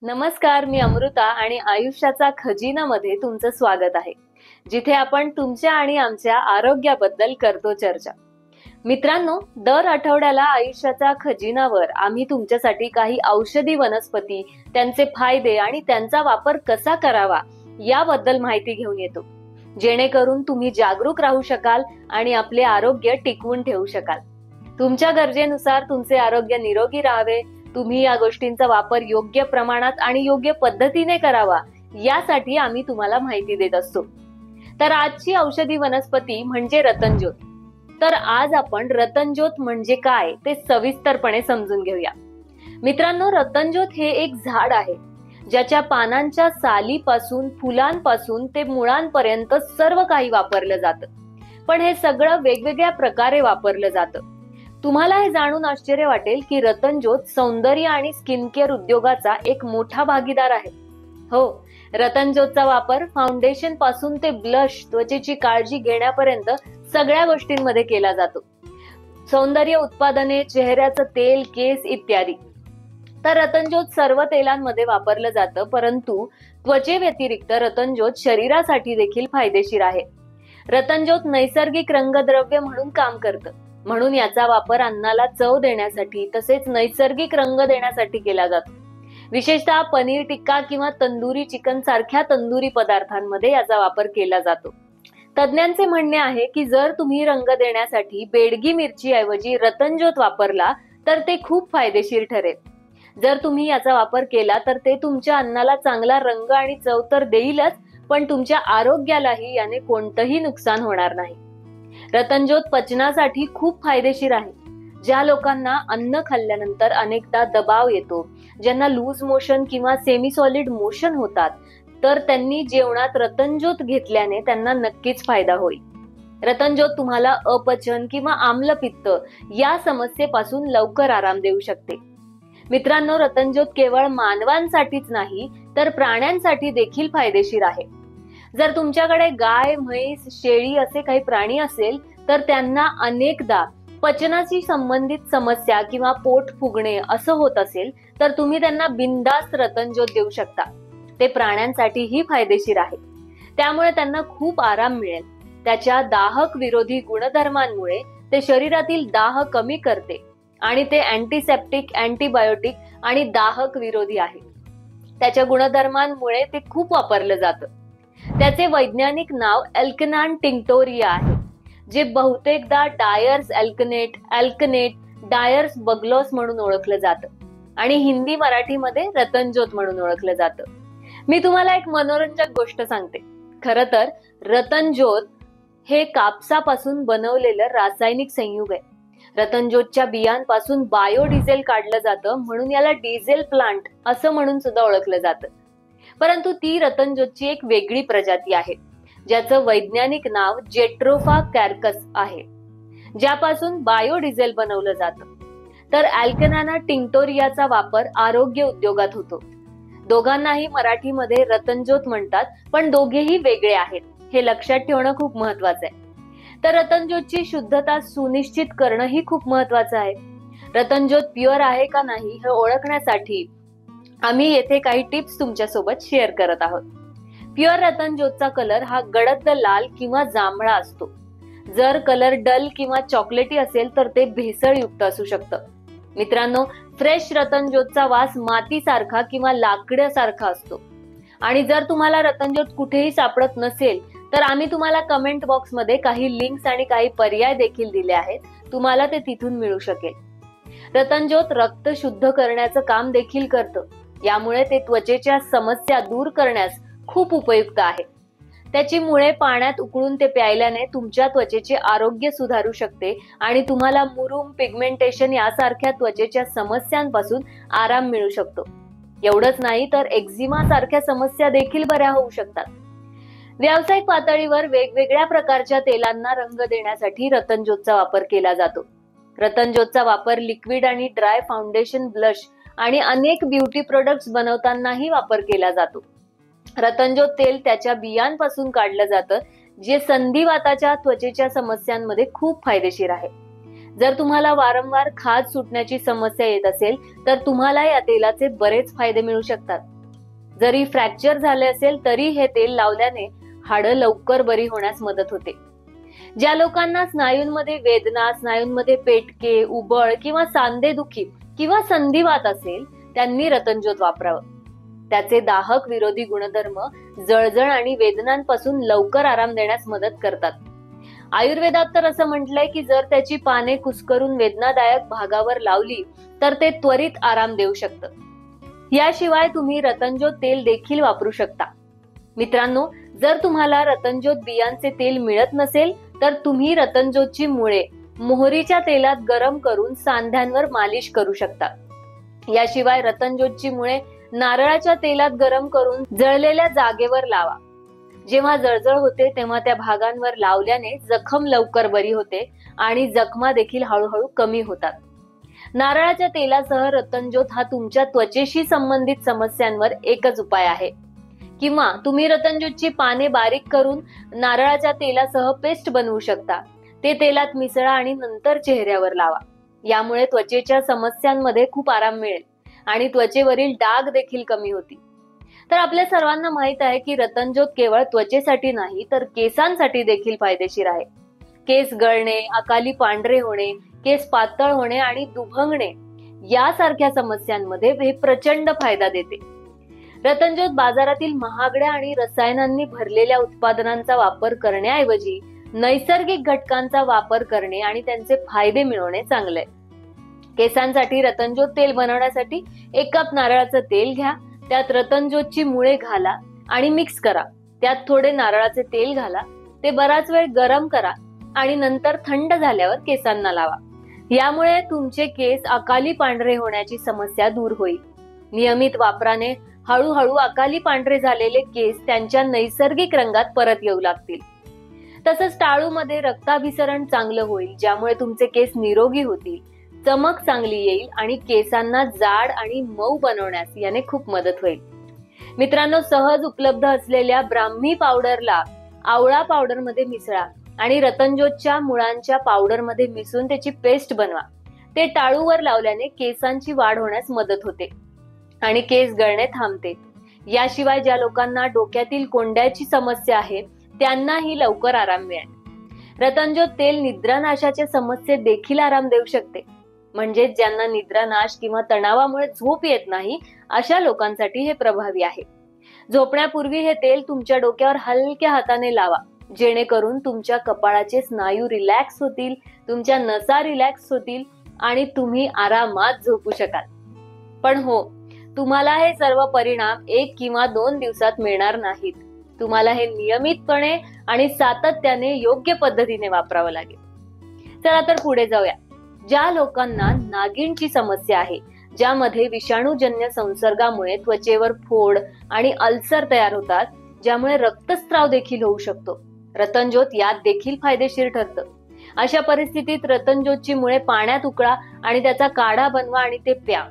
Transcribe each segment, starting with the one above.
नमस्कार, मी अमृता आणि आयुष्याचा खजिनामध्ये तुमचं स्वागत आहे, जिथे आपण तुमच्या आणि आमच्या आरोग्याबद्दल करतो चर्चा. मित्रांनो, दर आठवड्याला आयुष्याच्या खजिनावर आम्ही तुमच्यासाठी काही औषधी वनस्पती, त्यांचे फायदे आणि त्यांचा वापर कसा करावा याबद्दल माहिती घेऊन येतो, जेणेकरून तुम्ही जागरूक राहू शकाल आणि आपले आरोग्य टिकवून ठेवू शकाल. तुमच्या गरजेनुसार तुमचे आरोग्य निरोगी राहावे, तुम्ही या गोष्टींचा वापर योग्य प्रमाणात आणि योग्य पद्धतीने करावा, यासाठी आम्ही तुम्हाला माहिती देत असतो. तर आजची औषधी वनस्पती म्हणजे रतनज्योत. तर आज आपण रतनज्योत म्हणजे काय ते सविस्तरपणे समजून घेऊया. मित्रांनो, रतनज्योत हे एक झाड आहे ज्याच्या पानांच्या सालीपासून, फुलांपासून ते मुळांपर्यंत सर्व काही वापरलं जातं. पण हे सगळं वेगवेगळ्या प्रकारे वापरलं जातं. तुम्हाला हे जाणून आश्चर्य वाटेल की रतनज्योत सौंदर्य आणि स्किन केअर उद्योगाचा एक मोठा भागीदार आहे. हो, रतनज्योतचा वापर फाउंडेशन पासून ते ब्लश, त्वचेची काळजी घेण्यापर्यंत सगळ्या गोष्टींमध्ये केला जातो. सौंदर्य उत्पादने, चेहऱ्याचं तेल, केस इत्यादी. तर रतनज्योत सर्व तेलांमध्ये वापरलं जातं, परंतु त्वचे व्यतिरिक्त रतनज्योत शरीरासाठी देखील फायदेशीर आहे. रतनज्योत नैसर्गिक रंगद्रव्य म्हणून काम करतं, म्हणून याचा वापर अन्नाला चव देण्यासाठी तसेच नैसर्गिक रंग देण्यासाठी केला जातो. विशेषतः पनीर टिक्का किंवा तंदुरी चिकन सारख्या तंदुरी पदार्थांमध्ये याचा वापर केला जातो. तज्ञांचे म्हणणे आहे की जर तुम्ही रंग देण्यासाठी बेडगी मिरची ऐवजी रतनज्योत वापरला तर ते खूप फायदेशीर ठरेल. जर तुम्ही याचा वापर केला तर ते तुमच्या अन्नाला चांगला रंग आणि चव तर देईलच, पण तुमच्या आरोग्यालाही याने कोणतंही नुकसान होणार नाही. रतनज्योत पचनासाठी खूप फायदेशीर आहे. ज्या लोकांना अन्न खाल्ल्यानंतर अनेकदा दबाव येतो, ज्यांना लूज मोशन किंवा सेमी सॉलिड मोशन होतात, तर त्यांनी जेवणात रतनज्योत घेतल्याने त्यांना नक्कीच फायदा होईल. रतनज्योत तुम्हाला अपचन किंवा आम्लपित्त या समस्येपासून लवकर आराम देऊ शकते. मित्रांनो, रतनज्योत केवळ मानवांसाठीच नाही तर प्राण्यांसाठी देखील फायदेशीर आहे. जर तुमच्याकडे गाय, म्हैस, शेळी असे काही प्राणी असेल तर त्यांना अनेकदा पचनाशी संबंधित समस्या किंवा पोट फुगणे असं होत असेल तर तुम्ही त्यांना बिनधास्त रतनज्योत देऊ शकता. ते प्राण्यांसाठीही फायदेशीर आहे. त्यामुळे त्यांना खूप आराम मिळेल. त्याच्या दाहक विरोधी गुणधर्मांमुळे ते शरीरातील दाह कमी करते आणि ते अँटीसेप्टिक, अँटीबायोटिक आणि दाहक विरोधी आहे. त्याच्या गुणधर्मांमुळे ते खूप वापरलं जातं. त्याचे वैज्ञानिक नाव एल्कनान टिंक्टोरिया आहे, जे बहुतेकदा डायर्स अल्कनेट, डायर्स बग्लॉस म्हणून ओळखलं जातं आणि हिंदी मराठीमध्ये रतनज्योत म्हणून ओळखलं जातं. मी तुम्हाला एक मनोरंजक गोष्ट सांगते. खरं तर रतनज्योत हे कापसापासून बनवलेलं रासायनिक संयुग आहे. रतनज्योतच्या बियांपासून बायोडिझेल काढलं जातं, म्हणून याला डिझेल प्लांट असं म्हणून सुद्धा ओळखलं जातं. परंतु ती रतनज्योतची एक वेगळी प्रजाती आहे, ज्याचं वैज्ञानिक नाव जेट्रोफा कॅरकस आहे, ज्यापासून बायोडिझेल बनवलं जातं. तर अल्कनाना टिंक्टोरियाचा वापर आरोग्य उद्योगात होतो. दोघांनाही मराठीमध्ये रतनज्योत म्हणतात, पण दोघेही वेगळे आहेत, हे लक्षात ठेवणं खूप महत्वाचं आहे. तर रतनज्योतची शुद्धता सुनिश्चित करणं ही खूप महत्वाचं आहे. रतनज्योत प्युअर आहे का नाही हे ओळखण्यासाठी आम्ही येथे काही टिप्स तुमच्या सोबत शेअर करत आहोत. प्युअर रतनज्योतचा कलर हा गडद लाल किंवा जांभळा असतो. जर कलर डल किंवा चॉकलेटी असेल तर ते भेसळयुक्त असू शकतं. मित्रांनो, फ्रेश रतनज्योतचा वास मातीसारखा किंवा लाकडासारखा असतो. आणि जर तुम्हाला रतनज्योत कुठेही सापडत नसेल तर आम्ही तुम्हाला कमेंट बॉक्स मध्ये काही लिंक्स आणि काही पर्याय देखील दिले आहेत, तुम्हाला ते तिथून मिळू शकेल. रतनज्योत रक्त शुद्ध करण्याचं काम देखील करतं. यामुळे ते त्वचेच्या समस्या दूर करण्यास खूप उपयुक्त आहे. त्याची मुळे पाण्यात उकळून ते प्यायल्याने तुमच्या त्वचेचे आरोग्य सुधारू शकते आणि तुम्हाला मुरूम, पिगमेंटेशन यासारख्या त्वचेच्या समस्यांपासून आराम मिळू शकतो. एवढंच नाही तर एक्झिमा सारख्या समस्या देखील बऱ्या होऊ शकतात. व्यावसायिक पातळीवर वेगवेगळ्या प्रकारच्या तेलांना रंग देण्यासाठी रतनज्योतचा वापर केला जातो. रतनज्योतचा वापर लिक्विड आणि ड्राय फाउंडेशन, ब्लश आणि अनेक ब्युटी प्रोडक्ट्स बनवतानाही वापर केला जातो. रतनज्योत तेल त्याच्या बियांपासून काढलं जातं, जे संधिवाताच्या त्वचेच्या समस्यांमध्ये खूप फायदेशीर आहे. जर तुम्हाला वारंवार खाज सुटण्याची समस्या येत असेल तर तुम्हाला या तेलाचे बरेच फायदे मिळू शकतात. जरी फ्रॅक्चर झाले असेल तरी हे तेल लावल्याने हाडं लवकर बरी होण्यास मदत होते. ज्या लोकांना स्नायूंमध्ये वेदना, स्नायूंमध्ये पेटके, उबळ किंवा सांधेदुखी किंवा संधिवात असेल त्यांनी रतनज्योत वापरावं. त्याचे दाहक विरोधी गुणधर्म जळजळ आणि वेदनांपासून लवकर आराम देण्यास मदत करतात. आयुर्वेदात तर असं म्हटलंय की जर त्याची पाने कुस्करून वेदनादायक भागावर लावली तर ते त्वरित आराम देऊ शकतं. याशिवाय तुम्ही रतनज्योत तेल देखील वापरू शकता. मित्रांनो, जर तुम्हाला रतनज्योत बियांचे तेल मिळत नसेल तर तुम्ही रतनज्योतची मुळे मोहरीच्या तेलात गरम करून सांध्यांवर मालिश करू शकता. याशिवाय रतनज्योतची मुळे नारळाच्या तेलात गरम करून जळलेल्या जागेवर लावा. जेव्हा जळजळ होते तेव्हा त्या भागांवर लावल्याने जखम लवकर बरी होते आणि जखमा देखील हळूहळू कमी होतात. नारळाच्या तेलासह रतनज्योत हा तुमच्या त्वचेशी संबंधित समस्यांवर एकच उपाय आहे. किंवा तुम्ही रतनज्योतची पाने बारीक करून नारळाच्या तेलासह पेस्ट बनवू शकता. ते तेलात मिसळा आणि नंतर चेहऱ्यावर लावा. यामुळे त्वचेच्या समस्यांमध्ये खूप आराम मिळेल आणि त्वचेवरील डाग देखील कमी होतील. तर आपल्या सर्वांना माहित आहे की रतनज्योत केवळ त्वचेसाठी नाही तर केसांसाठी देखील फायदेशीर आहे. केस गळणे, अकाली पांढरे होणे, केस पातळ होणे आणि दुभंगणे यासारख्या समस्यांमध्ये हे प्रचंड फायदा देते. रतनज्योत बाजारातील महागड्या आणि रसायनांनी भरलेल्या उत्पादनांचा वापर करण्याऐवजी नैसर्गिक घटकांचा वापर करणे आणि त्यांचे फायदे मिळवणे चांगले. केसांसाठी रतनज्योत तेल बनवण्यासाठी 1 कप नारळाचं तेल घ्या. त्यात रतनज्योतची मुळे घाला आणि मिक्स करा. त्यात थोडे नारळाचे तेल घाला. ते बराच वेळ गरम करा आणि नंतर थंड झाल्यावर केसांना लावा. यामुळे तुमचे केस अकाली पांढरे होण्याची समस्या दूर होईल. नियमित वापराने हळूहळू अकाली पांढरे झालेले केस त्यांच्या नैसर्गिक रंगात परत येऊ लागतील. तसंच टाळूमध्ये रक्ताभिसरण चांगलं होईल, ज्यामुळे तुमचे केस निरोगी होतील, चमक चांगली येईल आणि केसांना जाड आणि मऊ बनवण्यास याने खूप मदत होईल. मित्रांनो, सहज उपलब्ध असलेल्या ब्राह्मी पावडरला आवळा पावडर मध्ये मिसळा आणि रतनज्योतच्या मुळांच्या पावडर मध्ये मिसळून त्याची पेस्ट बनवा. ते टाळूवर लावल्याने केसांची वाढ होण्यास मदत होते आणि केस गळणे थांबते. याशिवाय ज्या लोकांना डोक्यातील कोंड्याची समस्या आहे त्यांनाही लवकर आराम मिळेल. रतनज्योत तेल निद्रानाशाच्या समस्येत देखील आराम देऊ शकते. म्हणजे ज्यांना निद्रानाश किंवा तणावामुळे झोप येत नाही अशा लोकांसाठी हे प्रभावी आहे. झोपण्यापूर्वी हे तेल तुमच्या डोक्यावर हलक्या हाताने लावा, जेणेकरून तुमच्या कपाळाचे स्नायू रिलॅक्स होतील, तुमच्या नसा रिलॅक्स होतील आणि तुम्ही आरामात झोपू शकाल. पण हो, तुम्हाला हे सर्व परिणाम 1 किंवा 2 दिवसात मिळणार नाहीत. तुम्हाला हे नियमितपणे आणि सातत्याने योग्य पद्धतीने वापरावं लागेल. चला तर पुढे जाऊया. ज्या लोकांना नागिणची समस्या आहे, ज्यामध्ये विषाणूजन्य संसर्गामुळे त्वचेवर फोड आणि अल्सर तयार होतात, ज्यामुळे रक्तस्राव देखील होऊ शकतो, रतनज्योत यात देखील फायदेशीर ठरतं. अशा परिस्थितीत रतनज्योतची मुळे पाण्यात उकळा आणि त्याचा काढा बनवा आणि ते प्या.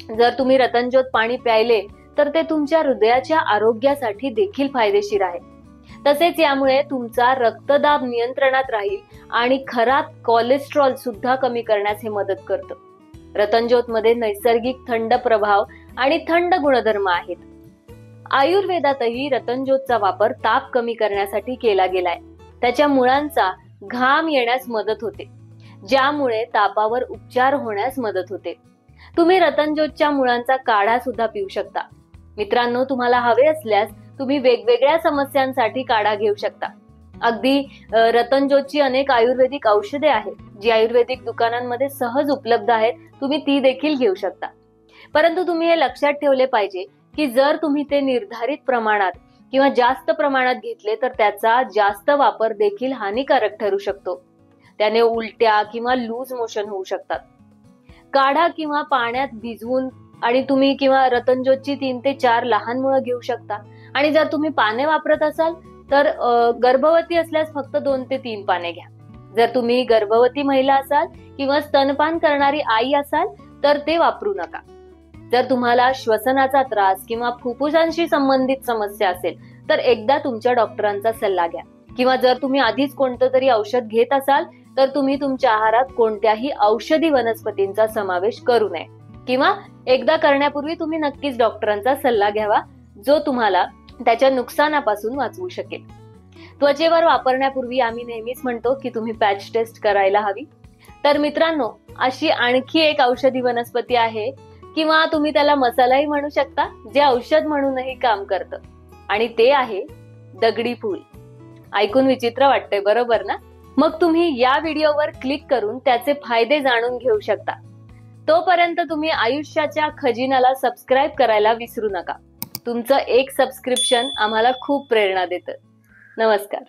जर तुम्ही रतनज्योत पाणी प्यायले तर ते तुमच्या हृदयाच्या आरोग्यासाठी देखील फायदेशीर आहे. तसेच यामुळे तुमचा रक्तदाब नियंत्रणात राहील आणि खराब कोलेस्ट्रॉल सुद्धा कमी करण्यास हे मदत करतं. रतनज्योत मध्ये नैसर्गिक थंड प्रभाव आणि थंड गुणधर्म आहेत. आयुर्वेदातही रतनज्योतचा वापर ताप कमी करण्यासाठी केला गेलाय. त्याच्या मुळांचा घाम येण्यास मदत होते, ज्यामुळे तापावर उपचार होण्यास मदत होते. तुम्ही रतनज्योतच्या मुळांचा काढा सुद्धा पिऊ शकता. मित्रांनो, तुम्हाला हवे असल्यास तुम्ही वेगवेगळ्या समस्यांसाठी काढा घेऊ शकता. अगदी रतनज्योतची अनेक आयुर्वेदिक औषधे आहेत, जी आयुर्वेदिक दुकानांमध्ये सहज उपलब्ध आहेत. तुम्ही ती देखील घेऊ शकता. परंतु तुम्ही हे लक्षात ठेवले पाहिजे की जर तुम्ही ते निर्धारित प्रमाणात किंवा जास्त प्रमाणात घेतले तर त्याचा जास्त वापर देखील हानिकारक ठरू शकतो. त्याने उलट्या किंवा लूज मोशन होऊ शकतात. काढा किंवा पाण्यात भिजवून आणि तुम्ही किंवा रतनज्योतची 3 ते 4 लहान मुळं घेऊ शकता. आणि जर तुम्ही पाने वापरत असाल तर गर्भवती असल्यास फक्त 2 ते 3 पाने घ्या. जर तुम्ही गर्भवती महिला असाल किंवा स्तनपान करणारी आई असाल तर ते वापरू नका. जर तुम्हाला श्वसनाचा त्रास किंवा फुफ्फुसांशी संबंधित समस्या असेल तर एकदा तुमच्या डॉक्टरांचा सल्ला घ्या. किंवा जर तुम्ही आधीच कोणतं तरी औषध घेत असाल तर तुम्ही तुमच्या आहारात कोणत्याही औषधी वनस्पतींचा समावेश करू नये, किंवा एकदा करण्यापूर्वी तुम्ही नक्कीच डॉक्टरांचा सल्ला घ्यावा, जो तुम्हाला त्याच्या नुकसानापासून वाचवू शकेल. त्वचेवर वापरण्यापूर्वी आम्ही नेहमीच म्हणतो की तुम्ही पॅच टेस्ट करायला हवी. तर मित्रांनो, अशी आणखी एक औषधी वनस्पती आहे, किंवा तुम्ही त्याला मसालाही म्हणू शकता, जे औषध म्हणूनही काम करतं, आणि ते आहे दगडी फूल. ऐकून विचित्र वाटतंय, बरोबर ना? मग तुम्ही या व्हिडिओवर क्लिक करून त्याचे फायदे जाणून घेऊ शकता. तोपर्यंत तुम्ही आयुष्याच्या खजिनाला सबस्क्राईब करायला विसरू नका. तुमचं एक सबस्क्रिप्शन आम्हाला खूप प्रेरणा देतं. नमस्कार.